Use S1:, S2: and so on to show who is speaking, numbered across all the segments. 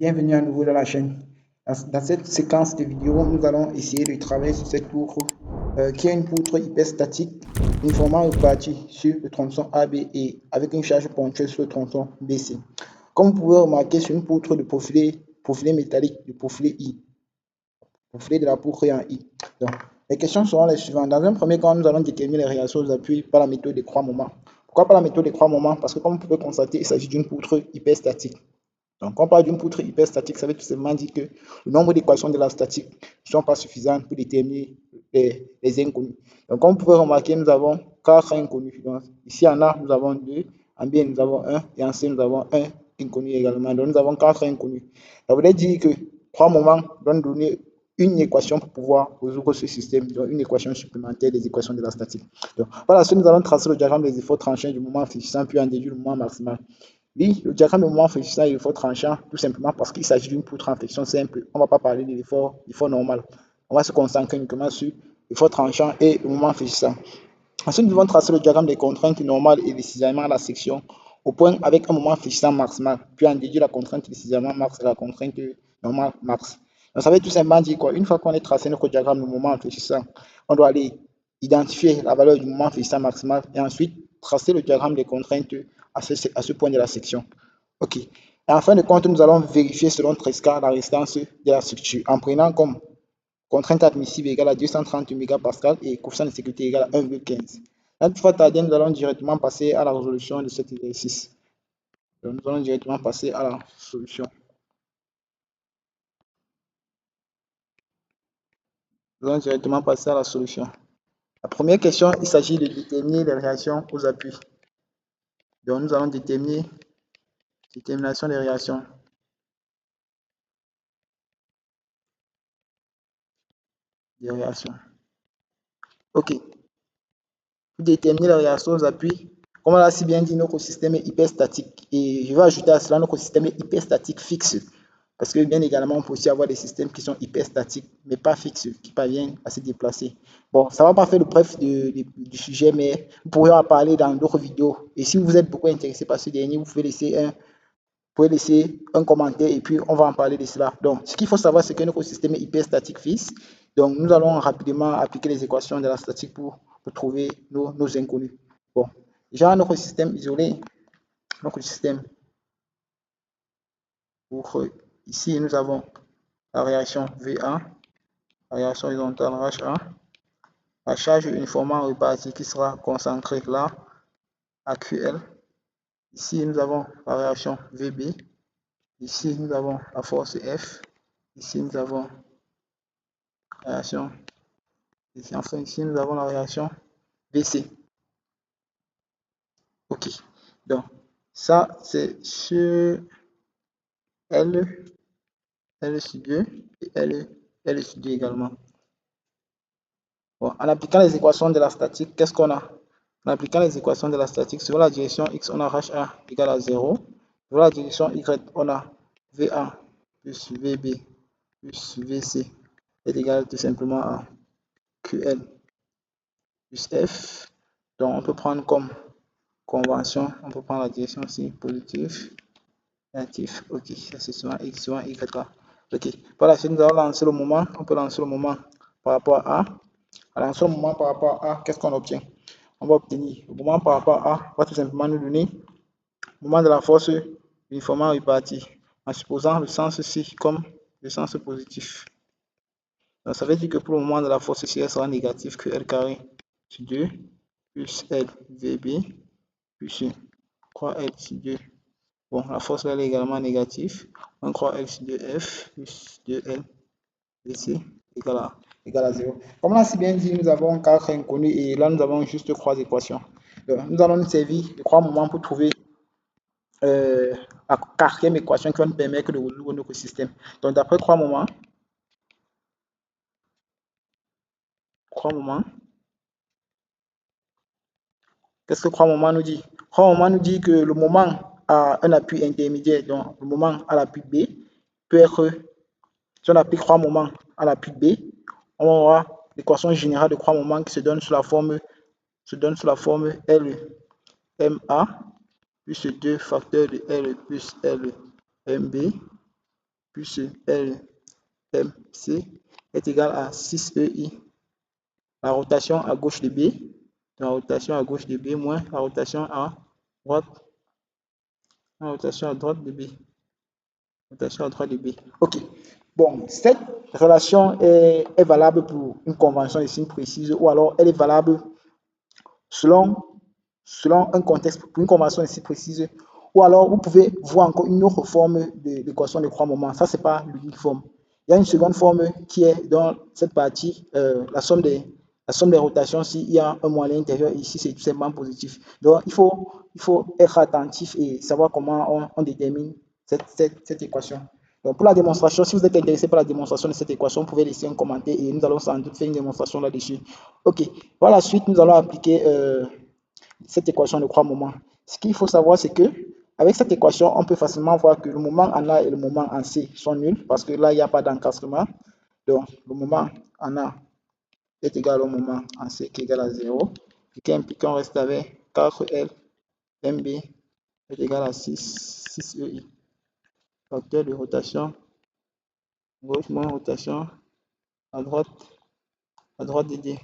S1: Bienvenue à nouveau dans la chaîne. Dans cette séquence de vidéos, nous allons essayer de travailler sur cette poutre qui est une poutre hyperstatique uniformément répartie sur le tronçon AB et avec une charge ponctuelle sur le tronçon BC. Comme vous pouvez remarquer, sur une poutre de profilé métallique, de profilé I, profilé de la poutre est en I. Donc, les questions seront les suivantes. Dans un premier temps, nous allons déterminer les réactions aux appuis par la méthode des croix moments. Pourquoi par la méthode des croix moments? Parce que comme vous pouvez constater, il s'agit d'une poutre hyperstatique. Donc, quand on parle d'une poutre hyperstatique, ça veut tout simplement dire que le nombre d'équations de la statique ne sont pas suffisantes pour déterminer les inconnus. Donc, comme vous pouvez remarquer, nous avons 4 inconnus. Donc, ici en A, nous avons 2, en B, nous avons 1, et en C, nous avons 1 inconnu également. Donc, nous avons 4 inconnus. Ça veut dire que 3 moments vont donner une équation pour pouvoir résoudre ce système, donc une équation supplémentaire des équations de la statique. Donc, par la suite, nous allons tracer le diagramme des efforts tranchants du moment fixant, puis en déduire le moment maximal. Oui, le diagramme de moment fléchissant et l'effort tranchant, tout simplement parce qu'il s'agit d'une poutre en flexion simple. On ne va pas parler de l'effort normal. On va se concentrer uniquement sur l'effort tranchant et le moment fléchissant. Ensuite, nous devons tracer le diagramme des contraintes normales et des cisaillements à la section au point avec un moment fléchissant maximal, puis en déduire la contrainte de cisaillement max et la contrainte normale max. Donc, ça veut tout simplement dire quoi? Une fois qu'on a tracé notre diagramme de moment fléchissant, on doit aller identifier la valeur du moment fléchissant maximal et ensuite tracer le diagramme des contraintes à ce point de la section. OK. Et en fin de compte, nous allons vérifier selon Tresca la résistance de la structure en prenant comme contrainte admissible égale à 230 mégapascal et coefficient de sécurité égal à 1,15. Là, toutefois, nous allons directement passer à la résolution de cet exercice. Donc, nous allons directement passer à la solution. Nous allons directement passer à la solution. La première question, il s'agit de déterminer les réactions aux appuis. Donc, nous allons déterminer détermination des réactions. OK. Pour déterminer les réactions aux appuis, comme on l'a si bien dit, notre système est hyperstatique. Et je vais ajouter à cela, notre système est hyperstatique fixe. Parce que bien également, on peut aussi avoir des systèmes qui sont hyperstatiques, mais pas fixes, qui parviennent à se déplacer. Bon, ça ne va pas faire le bref du sujet, mais vous pourrez en parler dans d'autres vidéos. Et si vous êtes beaucoup intéressé par ce dernier, vous pouvez laisser un commentaire et puis on va en parler de cela. Donc, ce qu'il faut savoir, c'est que notre système est hyperstatique fixe. Donc, nous allons rapidement appliquer les équations de la statique pour trouver nos inconnus. Bon, déjà, notre système isolé, notre système, pour ici, nous avons la réaction VA, la réaction horizontale HA, la charge uniformément répartie qui sera concentrée là, à QL. Ici, nous avons la réaction VB. Ici, nous avons la force F. Ici, nous avons la réaction. Ici, enfin, ici, nous avons la réaction VC. OK. Donc, ça, c'est sur L sur 2 et L sur 2 également. Bon, en appliquant les équations de la statique, qu'est-ce qu'on a? En appliquant les équations de la statique, sur la direction X, on a HA égale à 0. Sur la direction Y, on a VA plus VB plus VC est égal tout simplement à QL plus F. Donc, on peut prendre comme convention, on peut prendre la direction aussi positive, négatif. OK, ça c'est souvent X, souvent Y là. OK. Par la suite, nous allons lancer le moment. On peut lancer le moment par rapport à A. En lançant le moment par rapport à A, qu'est-ce qu'on obtient? On va obtenir le moment par rapport à A, va tout simplement nous donner le moment de la force uniformément répartie, en supposant le sens ci comme le sens positif. Donc, ça veut dire que pour le moment de la force ci, elle sera négative que L carré sur 2 plus L VB plus 3L sur 2. Bon, la force là elle est également négative. On croit L sur 2F plus 2L VC égale à 0. Comme on l'a si bien dit, nous avons 4 inconnus et là nous avons juste 3 équations. Donc, nous allons nous servir de 3 moments pour trouver la 4e équation qui va nous permettre de résoudre notre système. Donc, d'après 3 moments, qu'est-ce que 3 moments nous dit? 3 moments nous dit que le moment a un appui intermédiaire, donc le moment à l'appui B peut être, si on applique 3 moments à l'appui B, on aura l'équation générale de 3 moments qui se donne sous la forme LMA plus 2 facteurs de L plus LMB plus LMC est égal à 6EI. La rotation à gauche de B, la rotation à gauche de B moins la rotation à droite, la rotation à droite de B. Rotation à droite de B. OK. Bon, cette relation est valable pour une convention de signe précise ou alors elle est valable selon un contexte, pour une convention de signe précise, ou alors vous pouvez voir encore une autre forme de l'équation de trois moments. Ça, c'est pas l'unique forme. Il y a une seconde forme qui est dans cette partie, la somme des rotations, s'il y a un mot à l'intérieur, ici c'est tout simplement positif. Donc il faut être attentif et savoir comment on détermine cette équation. Donc pour la démonstration, si vous êtes intéressé par la démonstration de cette équation, vous pouvez laisser un commentaire et nous allons sans doute faire une démonstration là-dessus. OK. Par la suite, nous allons appliquer cette équation de trois moments. Ce qu'il faut savoir, c'est que avec cette équation, on peut facilement voir que le moment en A et le moment en C sont nuls parce que là, il n'y a pas d'encastrement. Donc, le moment en A est égal au moment en C qui est égal à 0. Ce qui implique qu'on reste avec 4L MB est égal à 6EI. Facteur de rotation gauche moins rotation à droite de D.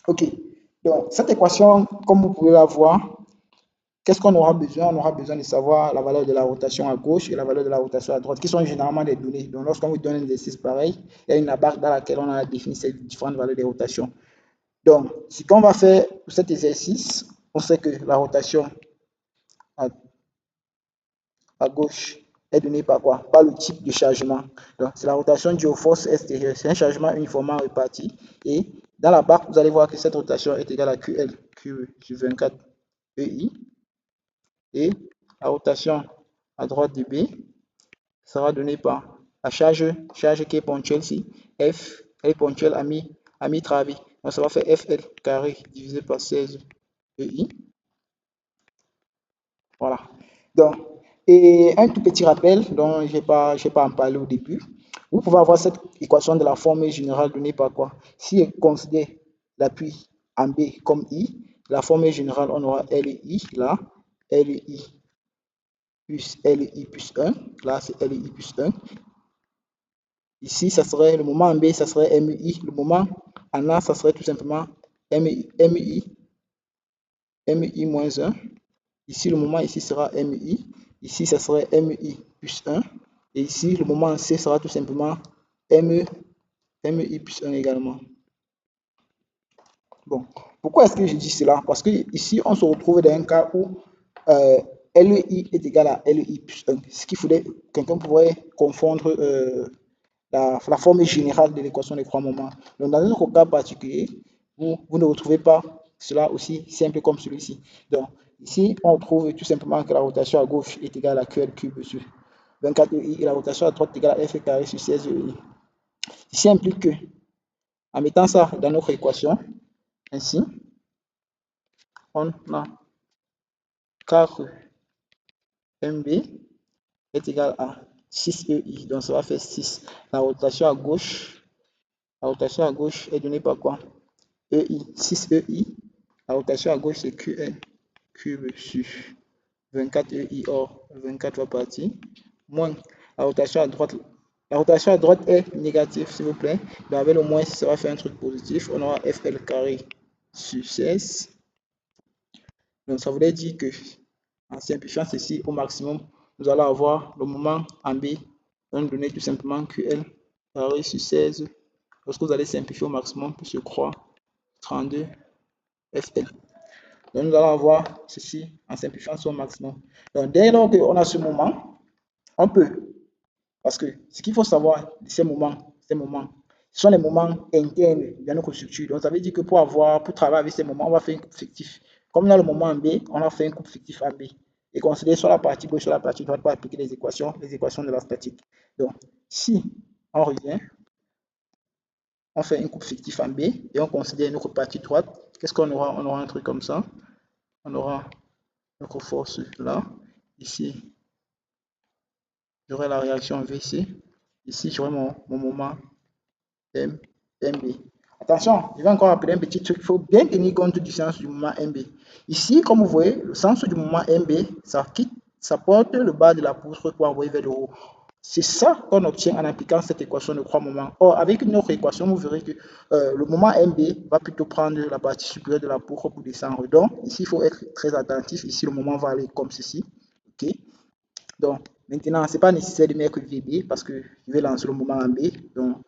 S1: OK. Donc, cette équation, comme vous pouvez la voir, qu'est-ce qu'on aura besoin? On aura besoin de savoir la valeur de la rotation à gauche et la valeur de la rotation à droite, qui sont généralement des données. Donc, lorsqu'on vous donne un exercice pareil, il y a une barre dans laquelle on a défini ces différentes valeurs de rotation. Donc, ce qu'on va faire pour cet exercice, on sait que la rotation à gauche est donnée par quoi? Par le type de chargement. Donc, c'est la rotation due aux forces extérieures. C'est un chargement uniformément réparti. Et dans la barre, vous allez voir que cette rotation est égale à QL, Q sur 24 EI. Et la rotation à droite de B sera donnée par la charge qui est ponctuelle ici. F est ponctuelle à mi-travée. Donc, ça va faire FL carré divisé par 16 EI. Voilà. Donc, et un tout petit rappel dont je n'ai pas en parlé au début. Vous pouvez avoir cette équation de la formule générale donnée par quoi? Si on considère l'appui en B comme I, la formule générale, on aura LI là, LI plus LI plus 1. Là, c'est LI plus 1. Ici, ça serait le moment en B, ça serait MI. Le moment en A, ça serait tout simplement MI moins 1. Ici, le moment ici sera MI. Ici, ça serait MI plus 1. Et ici, le moment en C sera tout simplement MI plus 1 également. Bon, pourquoi est-ce que je dis cela? Parce que ici, on se retrouve dans un cas où LI est égal à LI plus 1. Ce qu'il faudrait, quelqu'un pourrait confondre la formule générale de l'équation des trois moments. Donc, dans un autre cas particulier, vous ne retrouvez pas cela aussi simple comme celui-ci. Donc, ici, on retrouve tout simplement que la rotation à gauche est égale à QL cube sur 24 EI et la rotation à droite est égale à F carré sur 16 EI. Ceci implique que, en mettant ça dans notre équation, ainsi, on a 4 MB est égal à 6 EI. Donc, ça va faire 6. La rotation à gauche est donnée par quoi? EI, 6 EI. La rotation à gauche, c'est QL cube sur 24 EI. Or, 24 va partir. Moins la rotation à droite. La rotation à droite est négative, s'il vous plaît. Mais avec le moins, ça va faire un truc positif. On aura FL carré sur 16. Donc, ça voudrait dire que, en simplifiant ceci au maximum, nous allons avoir le moment en B. On va donner tout simplement QL carré sur 16. Lorsque vous allez simplifier au maximum, pour se croire 32 FL. Donc, nous allons avoir ceci en simplifiant au maximum. Donc, dès lors qu'on a ce moment, on peut, parce que ce qu'il faut savoir de ces moments, ce sont les moments internes de notre structure. Donc, ça veut dire que pour travailler avec ces moments, on va faire un couple fictif. Comme dans le moment en B, on a fait un couple fictif en B. Et considérer soit la partie gauche, soit la partie droite pour appliquer les équations de la statique. Donc, si on revient, on fait un couple fictif en B et on considère notre partie droite, qu'est-ce qu'on aura? On aura un truc comme ça. On aura notre force là. Ici, j'aurai la réaction VC. Ici, j'aurai mon moment MB. Attention, je vais encore appeler un petit truc. Il faut bien tenir compte du sens du moment MB. Ici, comme vous voyez, le sens du moment MB, ça porte le bas de la poutre pour envoyer vers le haut. C'est ça qu'on obtient en appliquant cette équation de 3 moments. Or, avec une autre équation, vous verrez que le moment MB va plutôt prendre la partie supérieure de la boucle pour descendre. Donc, ici, il faut être très attentif. Ici, le moment va aller comme ceci. OK? Donc, maintenant, ce n'est pas nécessaire de mettre VB parce que je vais lancer le moment en B. Donc,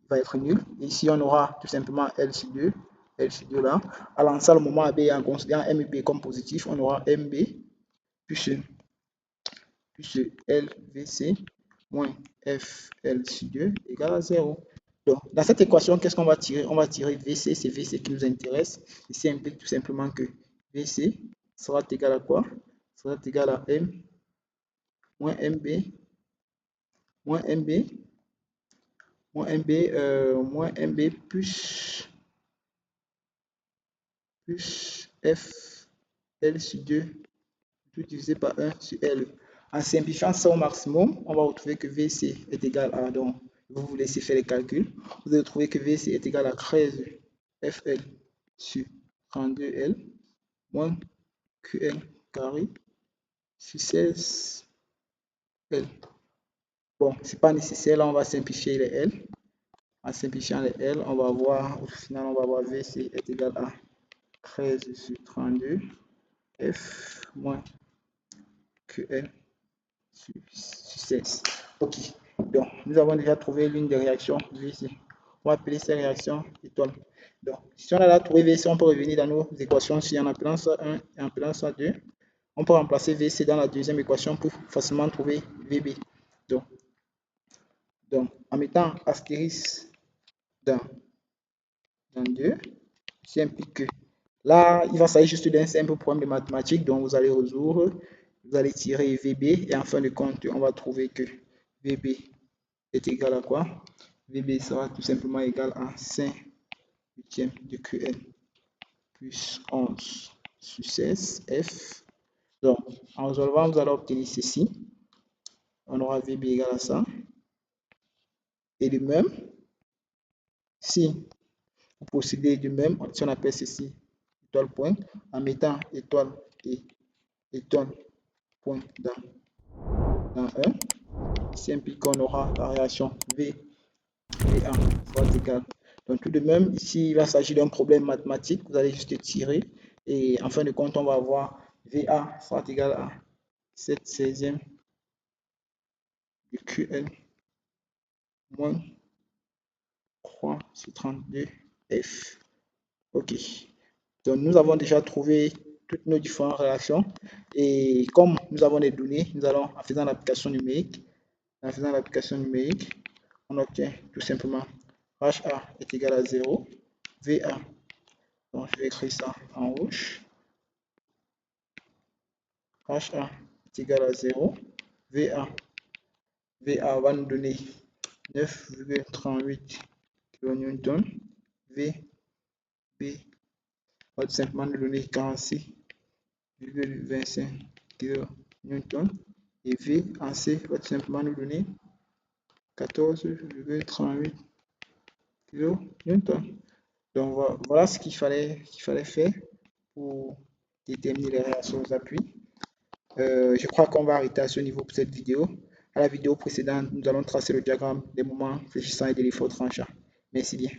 S1: il va être nul. Et ici, on aura tout simplement L sur 2. L sur 2 là. En lançant le moment AB et en considérant MB comme positif, on aura MB plus LVC moins FL sur 2 égale à 0. Donc, dans cette équation, qu'est-ce qu'on va tirer? On va tirer VC, c'est VC qui nous intéresse. Ici implique tout simplement que VC sera égal à quoi? Sera égal à M moins MB moins MB moins MB plus FL sur 2 tout divisé par 1 sur L. En simplifiant ça au maximum, on va retrouver que VC est égal à, donc vous vous laissez faire les calculs, vous allez trouver que VC est égal à 13 FL sur 32L moins QL carré sur 16L. Bon, c'est pas nécessaire, là on va simplifier les L. En simplifiant les L, on va voir, au final on va voir VC est égal à 13 sur 32 F moins QL sur 16. Ok, donc nous avons déjà trouvé l'une des réactions VC. On va appeler ces réactions étoiles. Donc, si on a là trouvé VC, on peut revenir dans nos équations si en appelant ça 1 et en appelant ça 2. On peut remplacer VC dans la deuxième équation pour facilement trouver VB. Donc en mettant astérisque dans 2, ça implique que là, il va s'agir juste d'un simple problème de mathématiques dont vous allez résoudre. Vous allez tirer VB et en fin de compte, on va trouver que VB est égal à quoi? VB sera tout simplement égal à 5 huitièmes de QN plus 11 sur 16 F. Donc, en résolvant, vous allez obtenir ceci. On aura VB égal à ça. Et de même, si vous procédez de même, si on appelle ceci étoile point, en mettant étoile et étoile point dans 1, ici implique qu'on aura la réaction VA soit égale. Donc tout de même, ici il va s'agir d'un problème mathématique, vous allez juste tirer et en fin de compte on va avoir VA soit égal à 7 16e de QL moins 3 sur 32 F. Ok. Donc nous avons déjà trouvé toutes nos différentes réactions et comme nous avons des données, nous allons en faisant l'application numérique, on obtient tout simplement HA est égal à 0, VA, donc je vais écrire ça en rouge, HA est égal à 0, VA va nous donner 9,38 kN, VB va tout simplement nous donner 46,25 kN et V en C va tout simplement nous donner 14,38 kN. Donc voilà ce qu'il fallait faire pour déterminer les réactions aux appuis. Je crois qu'on va arrêter à ce niveau pour cette vidéo. À la vidéo précédente, nous allons tracer le diagramme des moments fléchissants et de l'effort tranchant. Merci bien.